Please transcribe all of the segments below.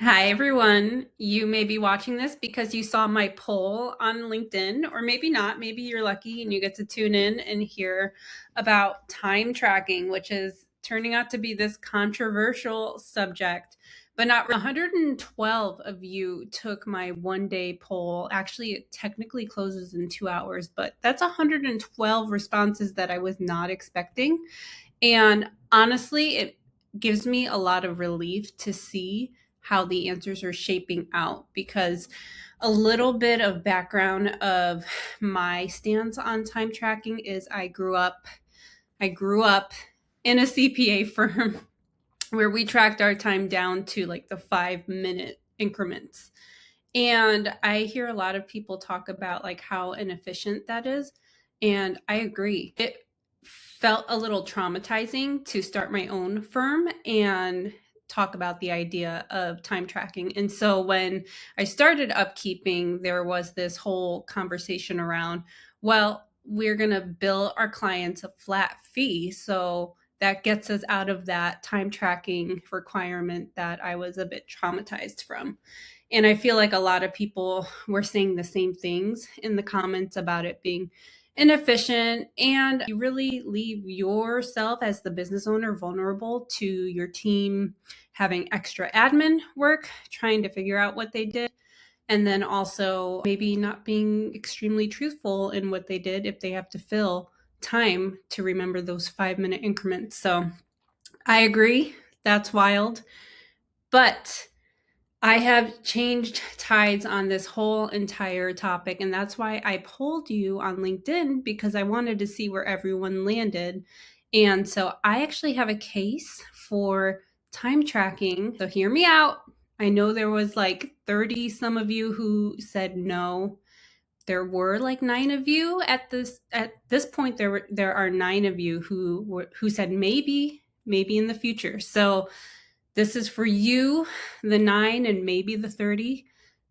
Hi, everyone. You may be watching this because you saw my poll on LinkedIn, or maybe not. Maybe you're lucky and you get to tune in and hear about time tracking, which is turning out to be this controversial subject. But not 112 of you took my 1 day poll. Actually, it technically closes in 2 hours, but that's 112 responses that I was not expecting. And honestly, it gives me a lot of relief to see how the answers are shaping out because a little bit of background of my stance on time tracking is I grew up in a CPA firm where we tracked our time down to like the 5 minute increments. And I hear a lot of people talk about like how inefficient that is. And I agree. It felt a little traumatizing to start my own firm and talk about the idea of time tracking. And so when I started Upkeeping, there was this whole conversation around, well, we're going to bill our clients a flat fee. So that gets us out of that time tracking requirement that I was a bit traumatized from. And I feel like a lot of people were saying the same things in the comments about it being inefficient, and you really leave yourself as the business owner vulnerable to your team having extra admin work, trying to figure out what they did, and then also maybe not being extremely truthful in what they did if they have to fill time to remember those 5 minute increments. So I agree, that's wild. But I have changed tides on this whole entire topic, and that's why I polled you on LinkedIn because I wanted to see where everyone landed. And so I actually have a case for time tracking. So hear me out. I know there was like 30 some of you who said no. There were like 9 of you at this point. There are 9 of you who said maybe in the future. So this is for you, the 9 and maybe the 30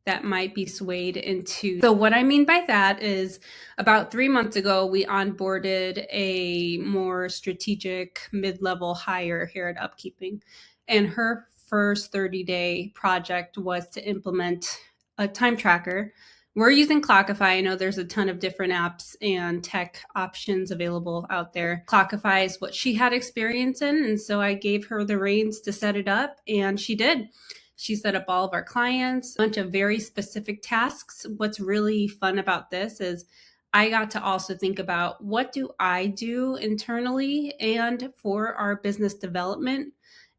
that might be swayed into. So what I mean by that is about 3 months ago, we onboarded a more strategic mid-level hire here at Upkeeping. And her first 30-day project was to implement a time tracker. We're using Clockify. I know there's a ton of different apps and tech options available out there. Clockify is what she had experience in, and so I gave her the reins to set it up, and she did. She set up all of our clients, a bunch of very specific tasks. What's really fun about this is I got to also think about what do I do internally and for our business development,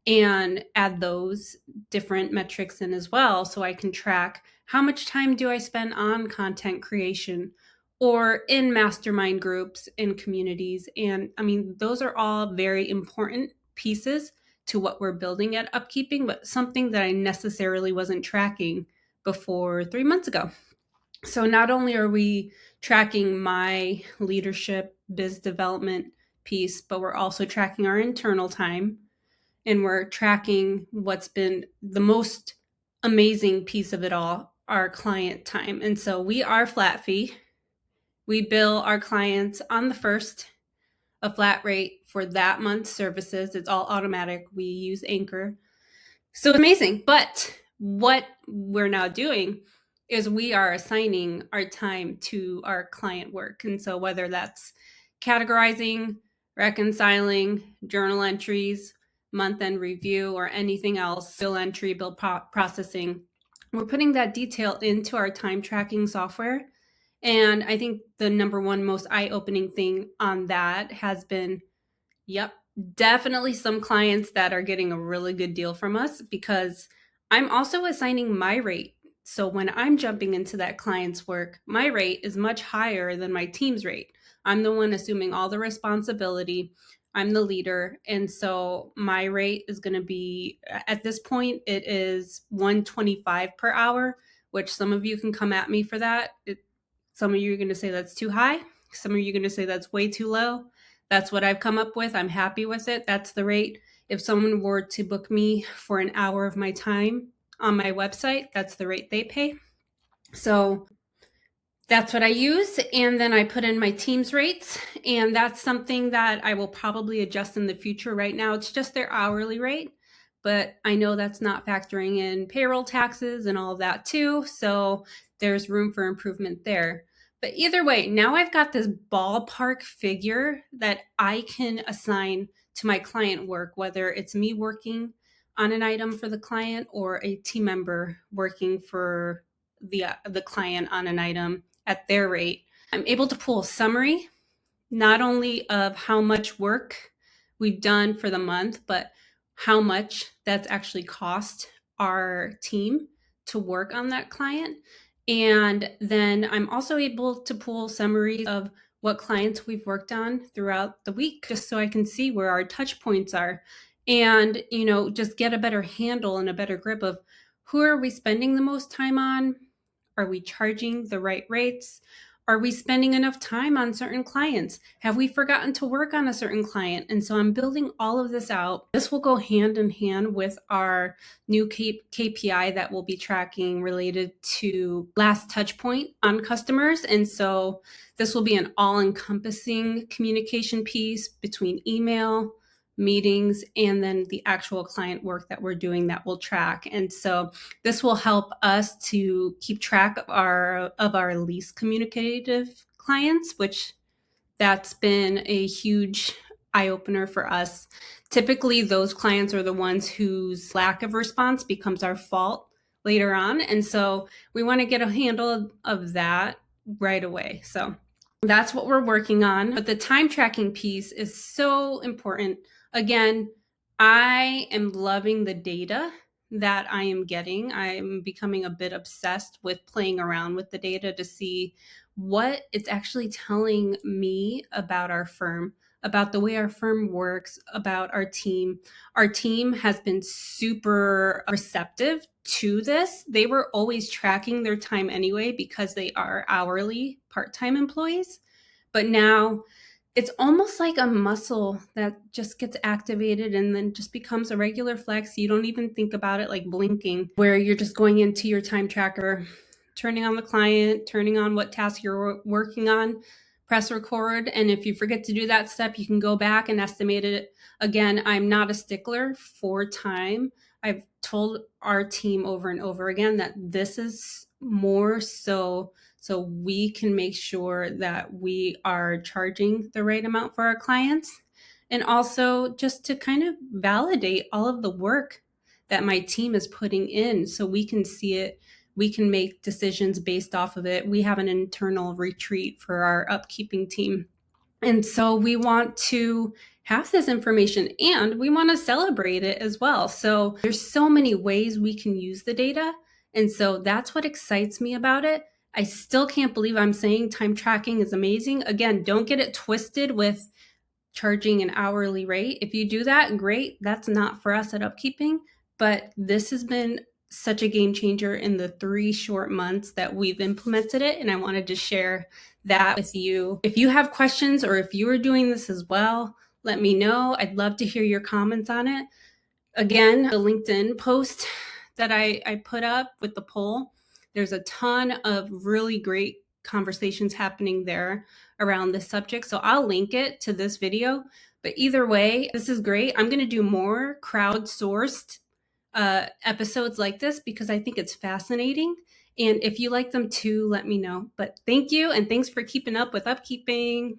and add those different metrics in as well so I can track how much time do I spend on content creation or in mastermind groups in communities. And I mean, those are all very important pieces to what we're building at Upkeeping, but something that I necessarily wasn't tracking before 3 months ago. So not only are we tracking my leadership biz development piece, but we're also tracking our internal time, and we're tracking what's been the most amazing piece of it all, our client time. And so we are flat fee. We bill our clients on the first, a flat rate for that month's services. It's all automatic. We use Anchor. So it's amazing. But what we're now doing is we are assigning our time to our client work. And so whether that's categorizing, reconciling, journal entries, month-end review, or anything else, bill entry, bill processing, we're putting that detail into our time tracking software. And I think the number one most eye-opening thing on that has been, yep, definitely some clients that are getting a really good deal from us because I'm also assigning my rate. So when I'm jumping into that client's work, my rate is much higher than my team's rate. I'm the one assuming all the responsibility. I'm the leader. And so my rate is going to be, at this point, it is 125 per hour, which some of you can come at me for that. Some of you are going to say that's too high. Some of you are going to say that's way too low. That's what I've come up with. I'm happy with it. That's the rate. If someone were to book me for an hour of my time on my website, that's the rate they pay. So that's what I use. And then I put in my team's rates. And that's something that I will probably adjust in the future. Right now, it's just their hourly rate. but I know that's not factoring in payroll taxes and all of that too. So there's room for improvement there. But either way, now I've got this ballpark figure that I can assign to my client work, whether it's me working on an item for the client or a team member working for the client on an item at their rate. I'm able to pull a summary, not only of how much work we've done for the month, but how much that's actually cost our team to work on that client. And then I'm also able to pull summaries of what clients we've worked on throughout the week, just so I can see where our touch points are and, just get a better handle and a better grip of who are we spending the most time on? Are we charging the right rates? Are we spending enough time on certain clients? Have we forgotten to work on a certain client? And so I'm building all of this out. This will go hand in hand with our new KPI that we'll be tracking related to last touch point on customers. And so this will be an all-encompassing communication piece between email, meetings, and then the actual client work that we're doing that we'll track. And so this will help us to keep track of our least communicative clients, which that's been a huge eye opener for us. Typically, those clients are the ones whose lack of response becomes our fault later on. And so we want to get a handle of that right away. So that's what we're working on. But the time tracking piece is so important. Again, I am loving the data that I am getting. I'm becoming a bit obsessed with playing around with the data to see what it's actually telling me about our firm, about the way our firm works, about our team. Our team has been super receptive to this. They were always tracking their time anyway because they are hourly part-time employees. But now it's almost like a muscle that just gets activated and then just becomes a regular flex. You don't even think about it like blinking, where you're just going into your time tracker, turning on the client, turning on what task you're working on, press record. And if you forget to do that step, you can go back and estimate it. Again, I'm not a stickler for time. I've told our team over and over again that this is more so we can make sure that we are charging the right amount for our clients, and also just to kind of validate all of the work that my team is putting in so we can see it. We can make decisions based off of it. We have an internal retreat for our upkeeping team. And so we want to have this information and we want to celebrate it as well. So there's so many ways we can use the data. And so that's what excites me about it. I still can't believe I'm saying time tracking is amazing. Again, don't get it twisted with charging an hourly rate. If you do that, great. That's not for us at Upkeeping. But this has been such a game changer in the 3 short months that we've implemented it. And I wanted to share that with you. If you have questions or if you are doing this as well, let me know. I'd love to hear your comments on it. Again, the LinkedIn post that I put up with the poll, there's a ton of really great conversations happening there around this subject. So I'll link it to this video. But either way, this is great. I'm going to do more crowdsourced episodes like this because I think it's fascinating. And if you like them too, let me know. But thank you. And thanks for keeping up with Upkeeping.